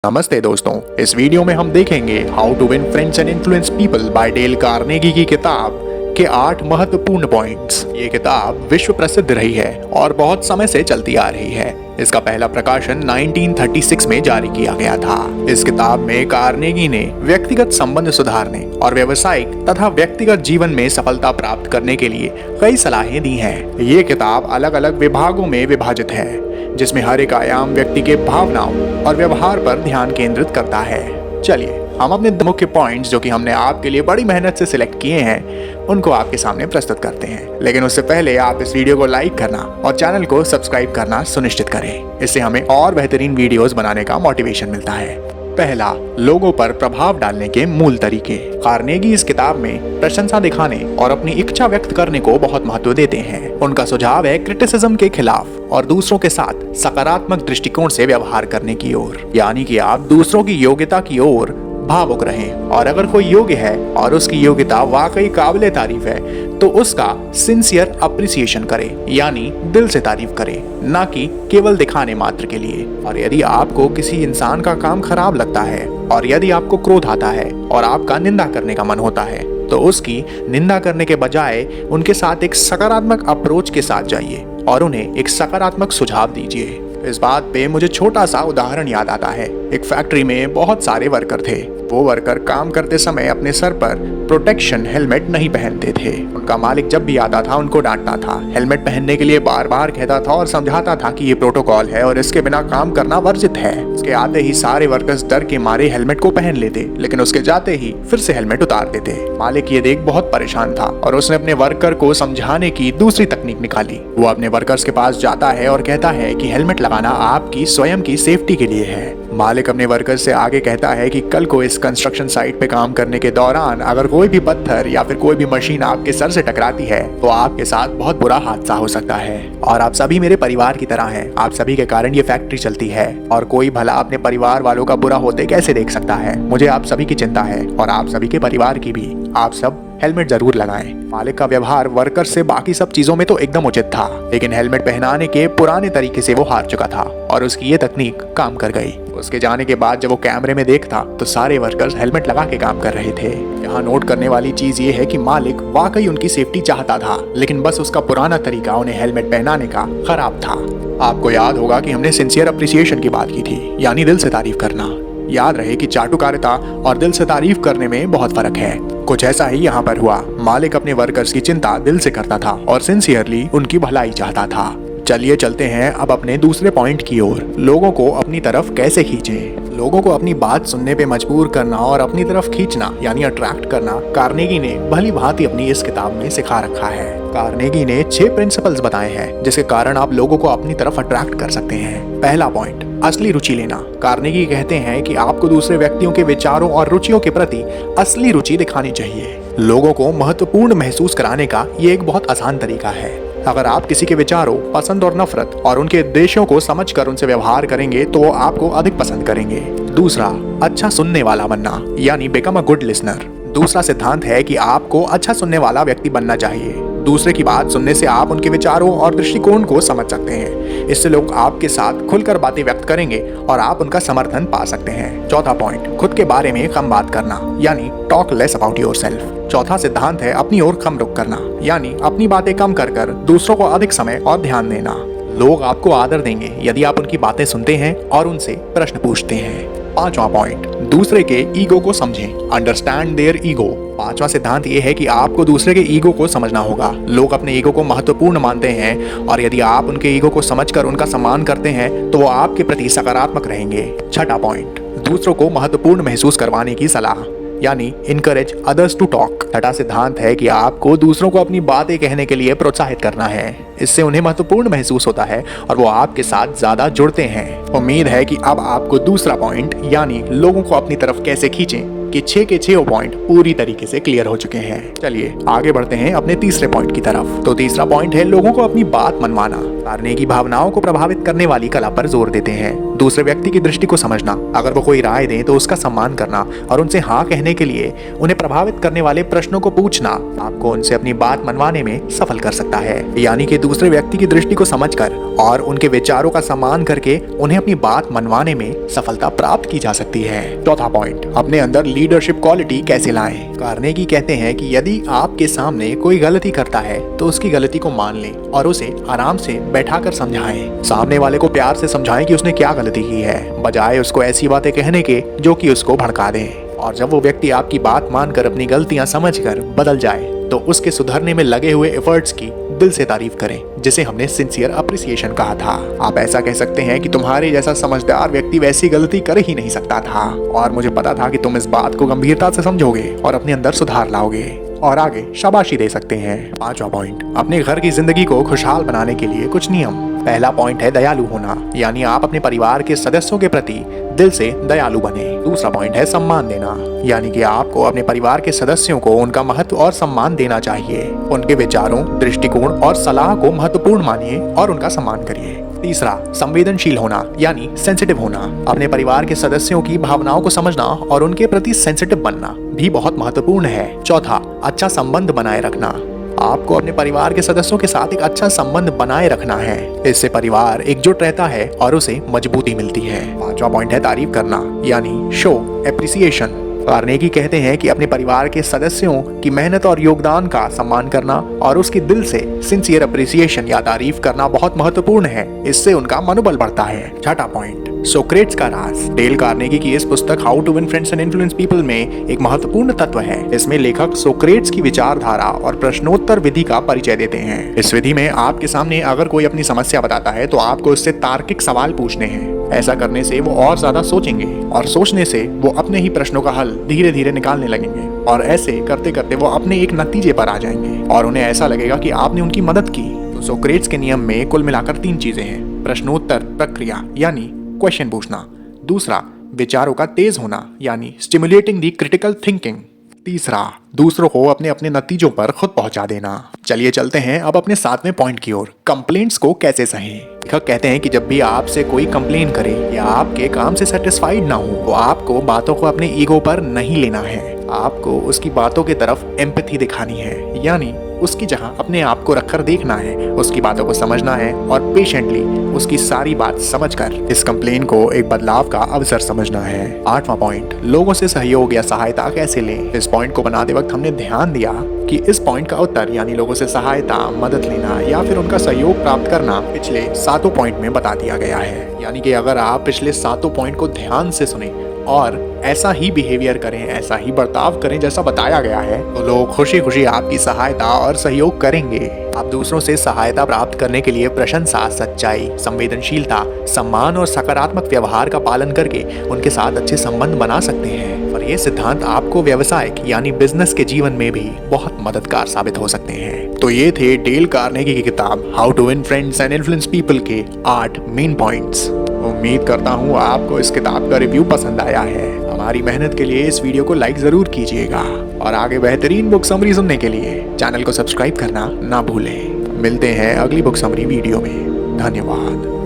नमस्ते दोस्तों, इस वीडियो में हम देखेंगे how to win friends and influence people by Dale Carnegie की किताब के 8 महत्वपूर्ण पॉइंट्स। ये किताब विश्व प्रसिद्ध रही है और बहुत समय से चलती आ रही है। इसका पहला प्रकाशन 1936 में जारी किया गया था। इस किताब में कार्नेगी ने व्यक्तिगत संबंध सुधारने और व्यावसायिक तथा व्यक्तिगत जीवन में सफलता प्राप्त करने के लिए कई सलाहें दी हैं। ये किताब अलग अलग विभागों में विभाजित है, जिसमें हर एक आयाम व्यक्ति के भावनाओं और व्यवहार पर ध्यान केंद्रित करता है। चलिए हम अपने मुख्य पॉइंट्स जो कि हमने आपके लिए बड़ी मेहनत से सिलेक्ट किए हैं उनको आपके सामने प्रस्तुत करते हैं। लेकिन उससे पहले आप इस वीडियो को लाइक करना और चैनल को सब्सक्राइब करना सुनिश्चित करें। इससे हमें और बेहतरीन वीडियोस बनाने का मोटिवेशन मिलता है। पहला, लोगों पर प्रभाव डालने के मूल तरीके। कार्नेगी इस किताब में प्रशंसा दिखाने और अपनी इच्छा व्यक्त करने को बहुत महत्व देते हैं। उनका सुझाव है क्रिटिसिज्म के खिलाफ और दूसरों के साथ सकारात्मक दृष्टिकोण से व्यवहार करने की ओर, यानी कि आप दूसरों की योग्यता की ओर भावुक रहें और अगर कोई योग्य है और उसकी योग्यता वाकई काबिले तारीफ है तो उसका सिंसियर अप्रिसिएशन करें, यानी दिल से तारीफ करें, ना कि केवल दिखाने मात्र के लिए। और यदि आपको किसी इंसान का काम खराब लगता है और यदि आपको क्रोध आता है और आपका निंदा करने का मन होता है तो उसकी निंदा करने के बजाय उनके साथ एक सकारात्मक अप्रोच के साथ जाइए और उन्हें एक सकारात्मक सुझाव दीजिए। इस बात पे मुझे छोटा सा उदाहरण याद आता है। एक फैक्ट्री में बहुत सारे वर्कर थे। वो वर्कर काम करते समय अपने सर पर प्रोटेक्शन हेलमेट नहीं पहनते थे। उनका मालिक जब भी आता था उनको डांटता था, हेलमेट पहनने के लिए बार बार कहता था और समझाता था कि ये प्रोटोकॉल है और इसके बिना काम करना वर्जित है। उसके आते ही सारे वर्कर्स डर के मारे हेलमेट को पहन लेते, लेकिन उसके जाते ही फिर से हेलमेट उतार देते। मालिक ये देख बहुत परेशान था और उसने अपने वर्कर को समझाने की दूसरी तकनीक निकाली। वो अपने वर्कर्स के पास जाता है और कहता है कि हेलमेट लगाना आपकी स्वयं की सेफ्टी के लिए है। मालिक अपने वर्कर्स से आगे कहता है कि कल को इस कंस्ट्रक्शन साइट पे काम करने के दौरान अगर कोई भी पत्थर या फिर कोई भी मशीन आपके सर से टकराती है तो आपके साथ बहुत बुरा हादसा हो सकता है और आप सभी मेरे परिवार की तरह हैं। आप सभी के कारण ये फैक्ट्री चलती है और कोई भला अपने परिवार वालों का बुरा होते कैसे देख सकता है। मुझे आप सभी की चिंता है और आप सभी के परिवार की भी। आप सब हेलमेट जरूर लगाएं। मालिक का व्यवहार वर्कर से बाकी सब चीजों में तो एकदम उचित था, लेकिन हेलमेट पहनाने के पुराने तरीके से वो हार चुका था और उसकी ये तकनीक काम कर गई। उसके जाने के बाद जब वो कैमरे में देखता तो सारे वर्कर्स हेलमेट लगा के काम कर रहे थे। यहाँ नोट करने वाली चीज ये है कि मालिक वाकई उनकी सेफ्टी चाहता था, लेकिन बस उसका पुराना तरीका उन्हें हेलमेट पहनाने का खराब था। आपको याद होगा कि हमने सिंसियर अप्रिसिएशन की बात की थी, यानी दिल से तारीफ करना। याद रहे कि चाटुकारिता और दिल से तारीफ करने में बहुत फर्क है। कुछ ऐसा ही यहाँ पर हुआ। मालिक अपने वर्कर्स की चिंता दिल से करता था और सिंसियरली उनकी भलाई चाहता था। चलिए चलते हैं अब अपने दूसरे पॉइंट की ओर। लोगों को अपनी तरफ कैसे खींचें। लोगों को अपनी बात सुनने पे मजबूर करना और अपनी तरफ खींचना यानी अट्रैक्ट करना कार्नेगी ने भली भांति अपनी इस किताब में सिखा रखा है। कार्नेगी ने 6 प्रिंसिपल्स बताए हैं जिसके कारण आप लोगों को अपनी तरफ अट्रैक्ट कर सकते हैं। पहला पॉइंट, असली रुचि लेना। कार्नेगी कहते हैं कि आपको दूसरे व्यक्तियों के विचारों और रुचियों के प्रति असली रुचि दिखानी चाहिए। लोगों को महत्वपूर्ण महसूस कराने का ये एक बहुत आसान तरीका है। अगर आप किसी के विचारों, पसंद और नफरत और उनके उद्देश्यों को समझकर उनसे व्यवहार करेंगे तो वो आपको अधिक पसंद करेंगे। दूसरा, अच्छा सुनने वाला बनना यानी बिकम अ गुड लिसनर। दूसरा सिद्धांत है कि आपको अच्छा सुनने वाला व्यक्ति बनना चाहिए। दूसरे की बात सुनने से आप उनके विचारों और दृष्टिकोण को समझ सकते हैं। इससे लोग आपके साथ खुलकर बातें व्यक्त करेंगे और आप उनका समर्थन पा सकते हैं। चौथा पॉइंट, खुद के बारे में कम बात करना यानी टॉक लेस अबाउट योरसेल्फ। चौथा सिद्धांत है अपनी ओर कम रुख करना, यानी अपनी बातें कम कर दूसरों को अधिक समय और ध्यान देना। लोग आपको आदर देंगे यदि आप उनकी बातें सुनते हैं और उनसे प्रश्न पूछते हैं। पांचवा पॉइंट, दूसरे के ईगो को समझें, अंडरस्टैंड देयर ईगो। पांचवा सिद्धांत ये है कि आपको दूसरे के ईगो को समझना होगा। लोग अपने ईगो को महत्वपूर्ण मानते हैं और यदि आप उनके ईगो को समझकर उनका सम्मान करते हैं तो वो आपके प्रति सकारात्मक रहेंगे। छठा पॉइंट, दूसरों को महत्वपूर्ण महसूस करवाने की सलाह यानी इनकरेज अदर्स टू टॉक। छठा सिद्धांत है कि आपको दूसरों को अपनी बातें कहने के लिए प्रोत्साहित करना है। इससे उन्हें महत्वपूर्ण महसूस होता है और वो आपके साथ ज्यादा जुड़ते हैं। उम्मीद है कि अब आपको दूसरा पॉइंट यानी लोगों को अपनी तरफ कैसे खींचें कि 6 के 6 पॉइंट पूरी तरीके से क्लियर हो चुके हैं। चलिए आगे बढ़ते हैं अपने तीसरे पॉइंट की तरफ। तो तीसरा पॉइंट है लोगों को अपनी बात मनवाना। कार्नेगी भावनाओं को प्रभावित करने वाली कला पर जोर देते हैं। दूसरे व्यक्ति की दृष्टि को समझना, अगर वो कोई राय दें तो उसका सम्मान करना और उनसे हाँ कहने के लिए उन्हें प्रभावित करने वाले प्रश्नों को पूछना आपको उनसे अपनी बात मनवाने में सफल कर सकता है। यानी कि दूसरे व्यक्ति की दृष्टि को समझकर और उनके विचारों का सम्मान करके उन्हें अपनी बात मनवाने में सफलता प्राप्त की जा सकती है। चौथा पॉइंट, अपने अंदर लीडरशिप क्वालिटी कैसे लाएं। कार्नेगी कहते हैं कि यदि आपके सामने कोई गलती करता है तो उसकी गलती को मान लें और उसे आराम से बैठाकर समझाएं। सामने वाले को प्यार से समझाएं कि उसने क्या गलती की है, बजाय उसको ऐसी बातें कहने के जो कि उसको भड़का दें। और जब वो व्यक्ति आपकी बात मानकर अपनी गलतियां समझकर बदल जाए तो उसके सुधरने में लगे हुए एफर्ट्स की दिल से तारीफ करें, जिसे हमने सिंसियर अप्रिसिएशन कहा था। आप ऐसा कह सकते हैं कि तुम्हारे जैसा समझदार व्यक्ति वैसी गलती कर ही नहीं सकता था और मुझे पता था कि तुम इस बात को गंभीरता से समझोगे और अपने अंदर सुधार लाओगे, और आगे शाबाशी दे सकते हैं। पांचवा पॉइंट, अपने घर की जिंदगी को खुशहाल बनाने के लिए कुछ नियम। पहला पॉइंट है दयालु होना, यानी आप अपने परिवार के सदस्यों के प्रति दिल से दयालु बने। दूसरा पॉइंट है सम्मान देना, यानी कि आपको अपने परिवार के सदस्यों को उनका महत्व और सम्मान देना चाहिए। उनके विचारों, दृष्टिकोण और सलाह को महत्वपूर्ण मानिए और उनका सम्मान करिए। तीसरा, संवेदनशील होना, यानी सेंसिटिव होना। अपने परिवार के सदस्यों की भावनाओं को समझना और उनके प्रति सेंसिटिव बनना भी बहुत महत्वपूर्ण है। चौथा, अच्छा संबंध बनाए रखना। आपको अपने परिवार के सदस्यों के साथ एक अच्छा संबंध बनाए रखना है। इससे परिवार एकजुट रहता है और उसे मजबूती मिलती है। पांचवा पॉइंट है तारीफ करना, यानी शो एप्रिसिएशन। कार्नेगी कहते हैं कि अपने परिवार के सदस्यों की मेहनत और योगदान का सम्मान करना और उसकी दिल से सिंसियर अप्रिसिएशन या तारीफ करना बहुत महत्वपूर्ण है। इससे उनका मनोबल बढ़ता है। छठा पॉइंट, सोक्रेट्स का राज। डेल कार्नेगी की इस पुस्तक how to win friends and influence people में एक महत्वपूर्ण तत्व है। इसमें लेखक सोक्रेट्स की विचारधारा और प्रश्नोत्तर विधि का परिचय देते हैं। इस विधि में आपके सामने अगर कोई अपनी समस्या बताता है तो आपको उससे तार्किक सवाल पूछने हैं। ऐसा करने से वो और ज्यादा सोचेंगे और सोचने से वो अपने ही प्रश्नों का हल धीरे धीरे निकालने लगेंगे और ऐसे करते करते वो अपने एक नतीजे पर आ जाएंगे और उन्हें ऐसा लगेगा कि आपने उनकी मदद की। तो सोक्रेट्स के नियम में कुल मिलाकर 3 चीजें हैं। प्रश्नोत्तर प्रक्रिया, यानी क्वेश्चन पूछना। दूसरा, विचारों का तेज होना, यानी स्टिमुलेटिंग द क्रिटिकल थिंकिंग। तीसरा, दूसरों को अपने अपने नतीजों पर खुद पहुंचा देना। चलिए चलते हैं अब अपने 7वें पॉइंट की ओर, कंप्लेंट्स को कैसे सहें। लेखक कहते हैं कि जब भी आपसे कोई कंप्लेन करे या आपके काम से सेटिस्फाइड ना हो तो आपको बातों को अपने ईगो पर नहीं लेना है। आपको उसकी बातों की तरफ एम्पैथी दिखानी है, यानी उसकी जगह अपने आप को रखकर देखना है, उसकी बातों को समझना है और पेशेंटली उसकी सारी बात समझकर इस कंप्लेन को एक बदलाव का अवसर समझना है। 8वां पॉइंट, लोगों से सहयोग या सहायता कैसे लें। इस पॉइंट को बनाते वक्त हमने ध्यान दिया कि इस पॉइंट का उत्तर यानी लोगों से सहायता, मदद लेना या फिर उनका सहयोग प्राप्त करना पिछले 7 पॉइंट में बता दिया गया है। यानी कि अगर आप पिछले 7 पॉइंट को ध्यान से सुने और ऐसा ही बिहेवियर करें, ऐसा ही बर्ताव करें जैसा बताया गया है, तो लोग खुशी खुशी आपकी सहायता और सहयोग करेंगे। आप दूसरों से सहायता प्राप्त करने के लिए प्रशंसा, सच्चाई, संवेदनशीलता, सम्मान और सकारात्मक व्यवहार का पालन करके उनके साथ अच्छे संबंध बना सकते हैं। और ये सिद्धांत आपको व्यवसायिक यानी बिजनेस के जीवन में भी बहुत मददगार साबित हो सकते हैं। तो ये थे डेल कार्नेगी की किताब how to win friends and influence people के 8 मेन पॉइंट्स। उम्मीद करता हूँ आपको इस किताब का रिव्यू पसंद आया है। हमारी मेहनत के लिए इस वीडियो को लाइक जरूर कीजिएगा और आगे बेहतरीन बुक समरी सुनने के लिए चैनल को सब्सक्राइब करना ना भूलें। मिलते हैं अगली बुक समरी वीडियो में। धन्यवाद।